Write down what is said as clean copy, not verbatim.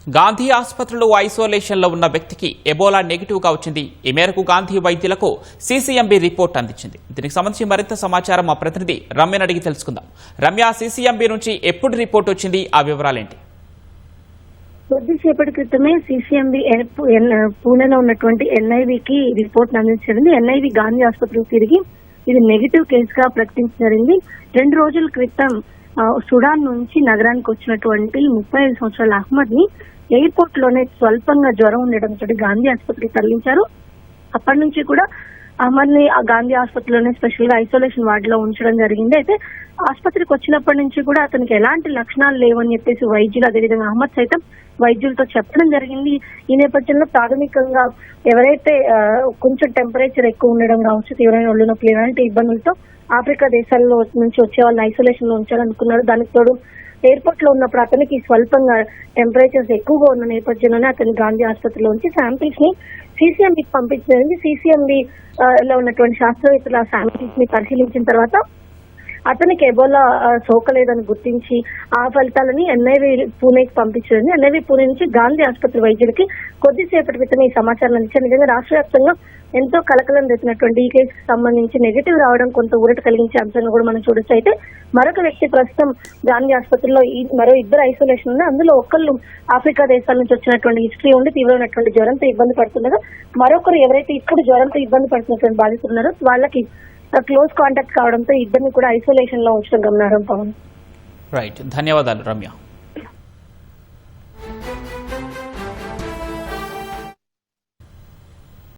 గాంధీ ఆసుపత్రిలో ఐసోలేషన్లో ఉన్న వ్యక్తికి ఎబోలా నెగిటివ్గా వచ్చింది. ఈ మేరకు గాంధీ వైద్యులకు సీసీఎంబీ రిపోర్ట్ అందించింది. దీనికి సంబంధించి మరింత సమాచారం మా ప్రతినిధి రమ్యను అడిగి తెలుసుకుందాం. రమ్య, సీసీఎంబీ నుంచి ఎప్పుడు రిపోర్ట్ వచ్చింది, ఆ వివరాలేంటి? కొద్దిసేపటి క్రితమే సీసీఎంబీ పూణేలో ఉన్నటువంటి ఎన్ఐవికి రిపోర్ట్ అందించడం. ఎన్ఐవి గాంధీ ఆసుపత్రికి తిరిగి ఇది నెగిటివ్ కేసుగా ప్రకటించడం. 2 రోజుల క్రితం సుడాన్ నుంచి నగరానికి వచ్చినటువంటి 35 సంవత్సరాల అహ్మద్ ని ఎయిర్పోర్ట్ లోనే స్వల్పంగా జ్వరం ఉండడంతో గాంధీ ఆసుపత్రికి తరలించారు. అప్పటి నుంచి కూడా అహ్మద్ ని గాంధీ ఆసుపత్రిలోనే స్పెషల్ గా ఐసోలేషన్ వార్డ్ లో ఉంచడం జరిగింది. అయితే ఆసుపత్రికి వచ్చినప్పటి నుంచి కూడా అతనికి ఎలాంటి లక్షణాలు లేవని చెప్పేసి వైద్యులు, అదేవిధంగా అహ్మద్ సైతం వైద్యులతో చెప్పడం జరిగింది. ఈ నేపథ్యంలో ప్రాథమికంగా ఎవరైతే కొంచెం టెంపరేచర్ ఎక్కువ ఉండడం కావచ్చు, తీవ్రమైన ఒళ్ళు నొప్పి, ఎలాంటి ఇబ్బందులతో ఆఫ్రికా దేశాల్లో నుంచి వచ్చే వాళ్ళని ఐసోలేషన్ లో ఉంచాలనుకున్నారు. దానికి తోడు ఎయిర్పోర్ట్ లో ఉన్నప్పుడు అతనికి స్వల్పంగా టెంపరేచర్స్ ఎక్కువగా ఉన్న నేపథ్యంలోనే అతని గాంధీ ఆసుపత్రిలో ఉంచి శాంపిల్స్ ని సీసీఎంబీకి పంపించడానికి సీసీఎంబీ లో ఉన్నటువంటి శాస్త్రవేత్తలు ఆ శాంపిల్స్ ని పరిశీలించిన తర్వాత అతనికి ఎబోలా సోకలేదని గుర్తించి ఆ ఫలితాలని ఎన్ఐవి పూణేకి పంపించింది. ఎన్ఐవి పూణే నుంచి గాంధీ ఆసుపత్రి వైద్యులకి కొద్దిసేపటి క్రితం ఈ సమాచారం అందించారు. నిజంగా రాష్ట్ర వ్యాప్తంగా ఎంతో కలకలం రేపినటువంటి ఈ కేసుకు సంబంధించి నెగిటివ్ రావడం కొంత ఊరట కలిగించే అంశంగా కూడా మనం చూడొచ్చు. అయితే మరొక వ్యక్తి ప్రస్తుతం గాంధీ ఆసుపత్రిలో మరో 2 ఐసోలేషన్ ఉన్నాయి. అందులో ఒకళ్ళు ఆఫ్రికా దేశాల నుంచి వచ్చినటువంటి హిస్టరీ ఉండి తీవ్రమైనటువంటి జ్వరంతో ఇబ్బంది పడుతున్నారు. మరొకరు ఎవరైతే ఇప్పుడు జ్వరంతో ఇబ్బంది పడుతున్నటువంటి బాధితులు ఉన్నారో వాళ్ళకి క్లోజ్ కాంటాక్ట్ కావడంతో ఇద్దరిని కూడా ఐసోలేషన్ లో ఉంచడం గమనార్హం. పవన్, రైట్, ధన్యవాదాలు రమ్య.